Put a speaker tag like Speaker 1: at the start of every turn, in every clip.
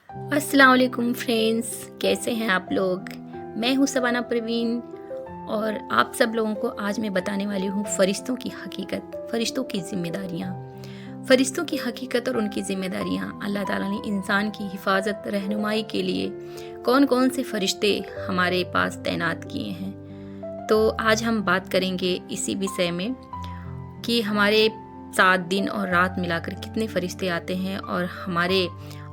Speaker 1: अस्सलाम वालेकुम फ्रेंड्स, कैसे हैं आप लोग। मैं हूं सबाना परवीन और आप सब लोगों को आज मैं बताने वाली हूं फ़रिश्तों की हकीकत, फ़रिश्तों की ज़िम्मेदारियां। फ़रिश्तों की हकीकत और उनकी ज़िम्मेदारियां अल्लाह ताला ने इंसान की हिफाजत रहनुमाई के लिए कौन कौन से फ़रिश्ते हमारे पास तैनात किए हैं। तो आज हम बात करेंगे इसी विषय में कि हमारे 7 दिन और रात मिलाकर कितने फ़रिश्ते आते हैं और हमारे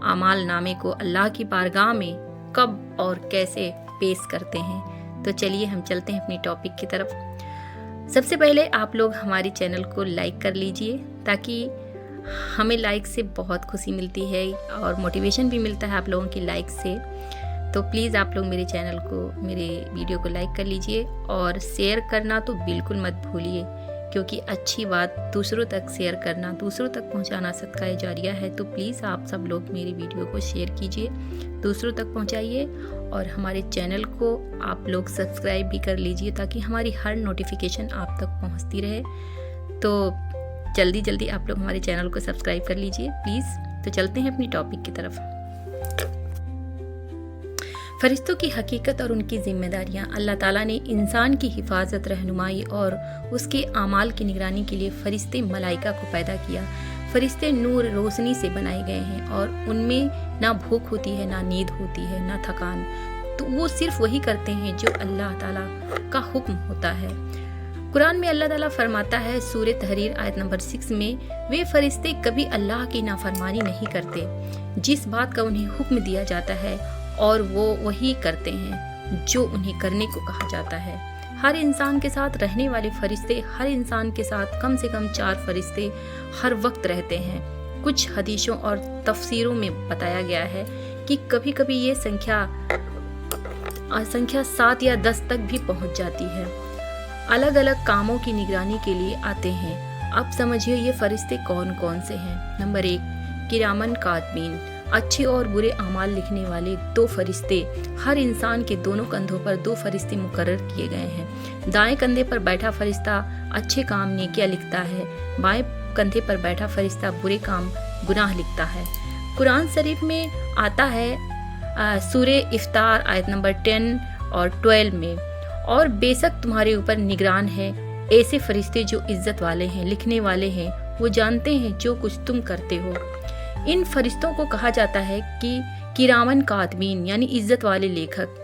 Speaker 1: आमाल नामे को अल्लाह की बारगाह में कब और कैसे पेश करते हैं। तो चलिए हम चलते हैं अपनी टॉपिक की तरफ। सबसे पहले आप लोग हमारे चैनल को लाइक कर लीजिए ताकि हमें लाइक से बहुत खुशी मिलती है और मोटिवेशन भी मिलता है आप लोगों की लाइक से। तो प्लीज़ आप लोग मेरे चैनल को, मेरे वीडियो को लाइक कर लीजिए और शेयर करना तो बिल्कुल मत भूलिए, क्योंकि अच्छी बात दूसरों तक शेयर करना, दूसरों तक पहुंचाना सदका जारिया है। तो प्लीज़ आप सब लोग मेरी वीडियो को शेयर कीजिए, दूसरों तक पहुंचाइए और हमारे चैनल को आप लोग सब्सक्राइब भी कर लीजिए ताकि हमारी हर नोटिफिकेशन आप तक पहुंचती रहे। तो जल्दी जल्दी आप लोग हमारे चैनल को सब्सक्राइब कर लीजिए प्लीज़। तो चलते हैं अपनी टॉपिक की तरफ। फ़रिश्तों की हकीकत और उनकी ज़िम्मेदारियाँ। अल्लाह ताला ने इंसान की हिफाजत, रहनुमाई और उसके आमाल की निगरानी के लिए फ़रिश्ते मलाइका को पैदा किया। फ़रिश्ते नूर, रोशनी से बनाए गए हैं और उनमें ना भूख होती है, ना नींद होती है, ना थकान। तो वो सिर्फ वही करते हैं जो अल्लाह ताला का हुक्म होता है। कुरान में अल्लाह ताला फरमाता है, सूरह तहरीर आयत नंबर 6 में, वे फ़रिश्ते कभी अल्लाह की नाफरमानी नहीं करते। जिस बात का उन्हें हुक्म दिया जाता है और वो वही करते हैं जो उन्हें करने को कहा जाता है। हर इंसान के साथ रहने वाले फ़रिश्ते, हर इंसान के साथ कम से कम 4 फ़रिश्ते हर वक्त रहते हैं। कुछ हदीसों और तफसीरों में बताया गया है कि कभी कभी ये संख्या 7 या 10 तक भी पहुंच जाती है। अलग अलग कामों की निगरानी के लिए आते हैं। अब समझिए ये फ़रिश्ते कौन कौन से हैं। नंबर 1, किरामन कातबीन, अच्छे और बुरे अमाल लिखने वाले 2 फ़रिश्ते। हर इंसान के दोनों कंधों पर 2 फ़रिश्ते मुकर्रर किए गए हैं। दाएं कंधे पर बैठा फ़रिश्ता अच्छे काम नेकियां लिखता है, बाएं कंधे पर बैठा फ़रिश्ता बुरे काम गुनाह लिखता है। कुरान शरीफ में आता है सूरह इफ्तार आयत नंबर 10 और 12 में, और बेशक तुम्हारे ऊपर निगरान है ऐसे फ़रिश्ते जो इज्जत वाले हैं, लिखने वाले हैं, वो जानते हैं जो कुछ तुम करते हो। इन फरिश्तों को कहा जाता है कि किरामन कातबीन, यानी इज्जत वाले लेखक।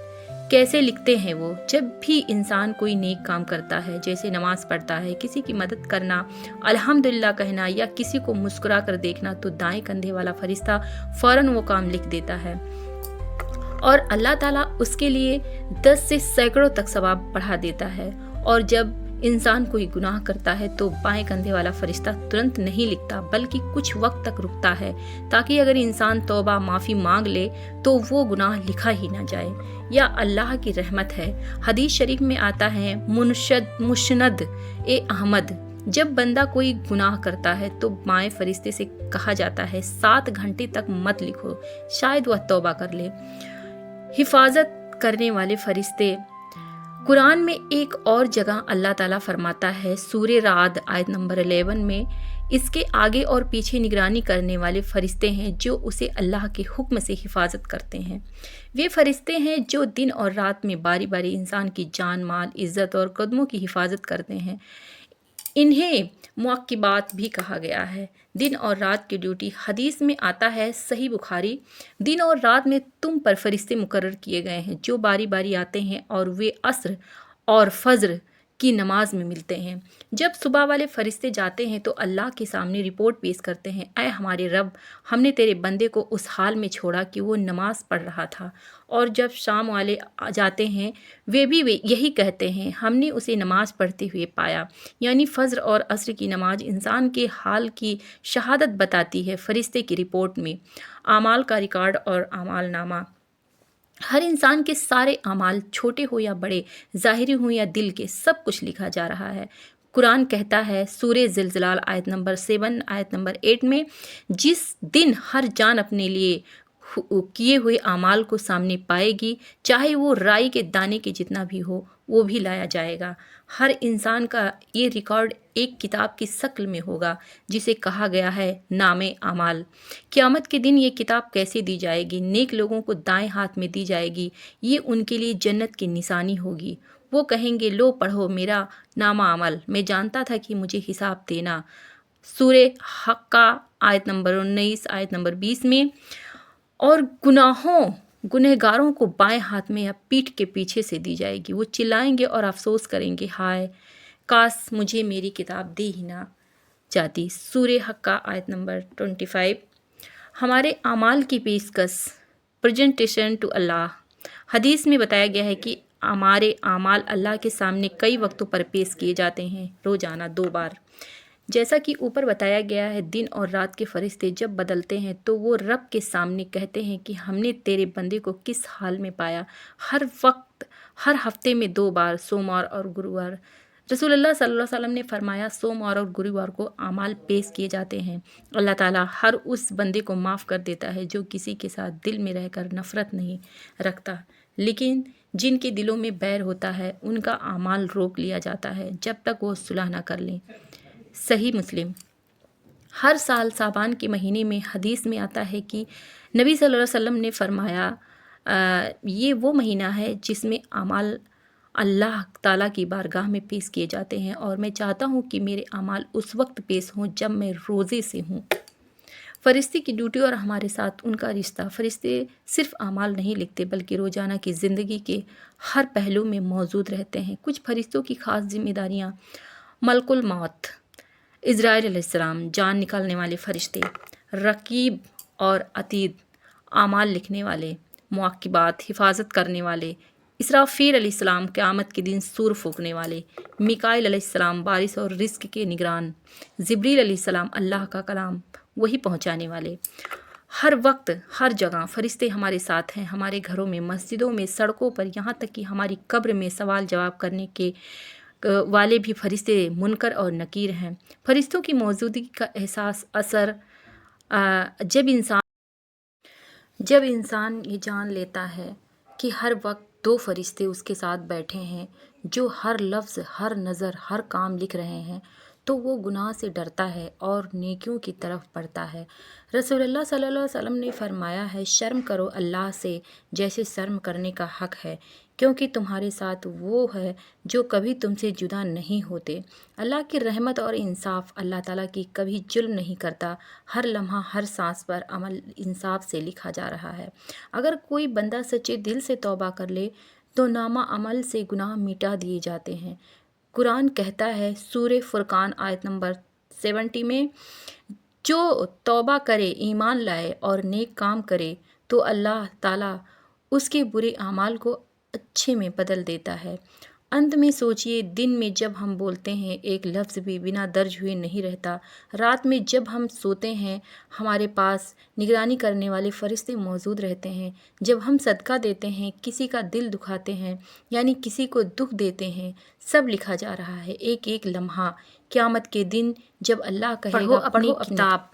Speaker 1: कैसे लिखते हैं वो? जब भी इंसान कोई नेक काम करता है, जैसे नमाज पढ़ता है, किसी की मदद करना, अल्हम्दुलिल्लाह कहना या किसी को मुस्कुरा कर देखना, तो दाएं कंधे वाला फरिश्ता फौरन वो काम लिख देता है और अल्लाह ताला उसके लिए 10 से सैकड़ों तक सवाब बढ़ा देता है। और जब इंसान कोई गुनाह करता है तो बाएं कंधे वाला फरिश्ता तुरंत नहीं लिखता, बल्कि कुछ वक्त तक रुकता है ताकि अगर इंसान तौबा, माफ़ी मांग ले तो वो गुनाह लिखा ही ना जाए। या अल्लाह की रहमत है। हदीस शरीफ में आता है, मुशनद ए अहमद, जब बंदा कोई गुनाह करता है तो बाएं फरिश्ते से कहा जाता है 7 घंटे तक मत लिखो, शायद वह तौबा कर ले। हिफाजत करने वाले फरिश्ते। कुरान में एक और जगह अल्लाह ताला फरमाता है, सूरह राद आयत नंबर 11 में, इसके आगे और पीछे निगरानी करने वाले फरिश्ते हैं जो उसे अल्लाह के हुक्म से हिफाजत करते हैं। वे फरिश्ते हैं जो दिन और रात में बारी बारी इंसान की जान, माल, इज्जत और कदमों की हिफाजत करते हैं। इन्हें मुअक्किबात भी कहा गया है। दिन और रात की ड्यूटी। हदीस में आता है, सही बुखारी, दिन और रात में तुम पर फरिश्ते मुकर्रर किए गए हैं जो बारी बारी आते हैं और वे असर और फज्र की नमाज में मिलते हैं। जब सुबह वाले फरिश्ते जाते हैं तो अल्लाह के सामने रिपोर्ट पेश करते हैं, ऐ हमारे रब, हमने तेरे बंदे को उस हाल में छोड़ा कि वो नमाज पढ़ रहा था। और जब शाम वाले जाते हैं वे यही कहते हैं, हमने उसे नमाज पढ़ते हुए पाया। यानी फज्र और असर की नमाज इंसान के हाल की शहादत बताती है। फरिश्ते की रिपोर्ट में आमाल का रिकॉर्ड और आमाल नामा। हर इंसान के सारे अमाल, छोटे हो या बड़े, ज़ाहिरी हो या दिल के, सब कुछ लिखा जा रहा है। कुरान कहता है, सूरह ज़िलज़िलाल आयत नंबर 7 आयत नंबर 8 में, जिस दिन हर जान अपने लिए किए हुए अमाल को सामने पाएगी, चाहे वो राई के दाने के जितना भी हो, वो भी लाया जाएगा। हर इंसान का ये रिकॉर्ड एक किताब की शक्ल में होगा, जिसे कहा गया है नामे अमाल। क़यामत के दिन ये किताब कैसे दी जाएगी? नेक लोगों को दाएं हाथ में दी जाएगी। ये उनके लिए जन्नत की निशानी होगी। वो कहेंगे, लो पढ़ो मेरा नामा अमल, मैं जानता था कि मुझे हिसाब देना। सूरे हक्का आयत नंबर 19 आयत नंबर 20 में। और गुनहगारों को बाएं हाथ में या पीठ के पीछे से दी जाएगी। वो चिल्लाएंगे और अफसोस करेंगे, हाय काश मुझे मेरी किताब दे ही ना जाती। सूरे हक्का आयत नंबर 25। हमारे अमाल की पेशकश, प्रेजेंटेशन टू अल्लाह। हदीस में बताया गया है कि हमारे अमाल अल्लाह के सामने कई वक्तों पर पेश किए जाते हैं, रोज़ाना 2 बार। जैसा कि ऊपर बताया गया है, दिन और रात के फरिश्ते जब बदलते हैं तो वो रब के सामने कहते हैं कि हमने तेरे बंदे को किस हाल में पाया। हर वक्त, हर हफ्ते में 2 बार, सोमवार और गुरुवार। रसूलुल्लाह सल्लल्लाहु अलैहि वसल्लम ने फरमाया, सोमवार और गुरुवार को अमाल पेश किए जाते हैं। अल्लाह ताला हर उस बंदे को माफ़ कर देता है जो किसी के साथ दिल में रहकर नफ़रत नहीं रखता, लेकिन जिनके दिलों में बैर होता है उनका अमाल रोक लिया जाता है जब तक वो सुलह ना कर लें। सही मुस्लिम। हर साल साबान के महीने में हदीस में आता है कि नबी सल्लल्लाहु अलैहि वसल्लम ने फरमाया, ये वो महीना है जिसमें अमाल अल्लाह ताला की बारगाह में पेश किए जाते हैं, और मैं चाहता हूँ कि मेरे अमाल उस वक्त पेश हों जब मैं रोज़े से हूँ। फरिश्ते की ड्यूटी और हमारे साथ उनका रिश्ता। फरिश्ते सिर्फ अमाल नहीं लिखते बल्कि रोज़ाना की ज़िंदगी के हर पहलू में मौजूद रहते हैं। कुछ फरिश्तों की ख़ास जिम्मेदारियाँ: मलकुल मौत, इज़राइल अलैहिस्सलाम, जान निकालने वाले फरिश्ते। रकीब और अतीद, आमाल लिखने वाले। मुआक़िबात, हिफाजत करने वाले। इसराफील अलैहिस्सलाम, क़यामत के दिन सूर फूंकने वाले। मिकाईल अलैहिस्सलाम, बारिश और रिज़्क़ के निगरान। जिब्रील अलैहिस्सलाम, अल्लाह का कलाम वही पहुँचाने वाले। हर वक्त, हर जगह फरिश्ते हमारे साथ हैं, हमारे घरों में, मस्जिदों में, सड़कों पर, यहाँ तक कि हमारी कब्र में सवाल जवाब करने के वाले भी फरिश्ते मुनकर और नकीर हैं। फरिश्तों की मौजूदगी का एहसास असर जब इंसान ये जान लेता है कि हर वक्त 2 फरिश्ते उसके साथ बैठे हैं जो हर लफ्ज़, हर नज़र, हर काम लिख रहे हैं, तो वो गुनाह से डरता है और नेकियों की तरफ बढ़ता है। रसूलुल्लाह सल्लल्लाहु अलैहि वसल्लम ने फरमाया है, शर्म करो अल्लाह से जैसे शर्म करने का हक़ है, क्योंकि तुम्हारे साथ वो है जो कभी तुमसे जुदा नहीं होते। अल्लाह की रहमत और इंसाफ, अल्लाह ताला की कभी जुल्म नहीं करता। हर लम्हा, हर सांस पर अमल इंसाफ से लिखा जा रहा है। अगर कोई बंदा सच्चे दिल से तौबा कर ले तो नामा अमल से गुनाह मिटा दिए जाते हैं। कुरान कहता है, सूरे फुरकान आयत नंबर 70 में, जो तौबा करे, ईमान लाए और नेक काम करे तो अल्लाह ताला उसके बुरे अमाल को अच्छे में बदल देता है। अंत में सोचिए, दिन में जब हम बोलते हैं एक लफ्ज़ भी बिना दर्ज हुए नहीं रहता। रात में जब हम सोते हैं हमारे पास निगरानी करने वाले फरिश्ते मौजूद रहते हैं। जब हम सदका देते हैं, किसी का दिल दुखाते हैं, यानी किसी को दुख देते हैं, सब लिखा जा रहा है, एक एक लम्हा। क़यामत के दिन जब अल्लाह कहेगा अपनी किताब,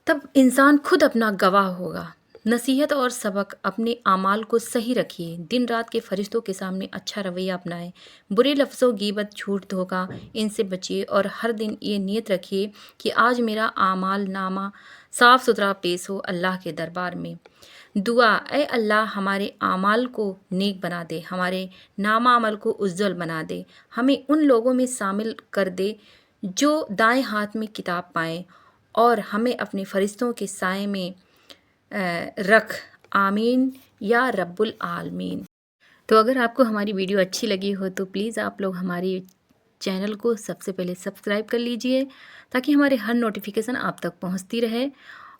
Speaker 1: तब इंसान खुद अपना गवाह होगा। नसीहत और सबक: अपने आमाल को सही रखिए। दिन रात के फरिश्तों के सामने अच्छा रवैया अपनाएं। बुरे लफ्ज़ों, ग़ीबत, झूठ, धोखा, इनसे बचिए और हर दिन ये नियत रखिए कि आज मेरा आमाल नामा साफ़ सुथरा पेश हो अल्लाह के दरबार में। दुआ: ऐ अल्लाह, हमारे आमाल को नेक बना दे, हमारे नामा अमल को उज्जवल बना दे, हमें उन लोगों में शामिल कर दे जो दाएं हाथ में किताब पाएँ, और हमें अपने फरिश्तों के साए में रख। आमीन या रब्बुल आलमीन। तो अगर आपको हमारी वीडियो अच्छी लगी हो तो प्लीज़ आप लोग हमारी चैनल को सबसे पहले सब्सक्राइब कर लीजिए, ताकि हमारे हर नोटिफिकेशन आप तक पहुंचती रहे,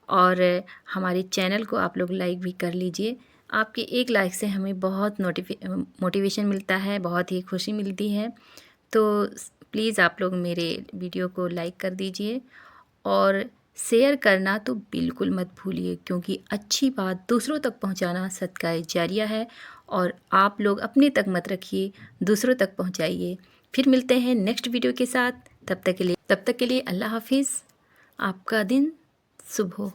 Speaker 1: और हमारे चैनल को आप लोग लाइक भी कर लीजिए। आपके एक लाइक से हमें बहुत मोटिवेशन मिलता है, बहुत ही खुशी मिलती है। तो प्लीज़ आप लोग मेरे वीडियो को लाइक कर दीजिए और शेयर करना तो बिल्कुल मत भूलिए, क्योंकि अच्छी बात दूसरों तक पहुंचाना सदका जारिया है, और आप लोग अपने तक मत रखिए, दूसरों तक पहुंचाइए। फिर मिलते हैं नेक्स्ट वीडियो के साथ। तब तक के लिए अल्लाह हाफिज़। आपका दिन शुभ हो।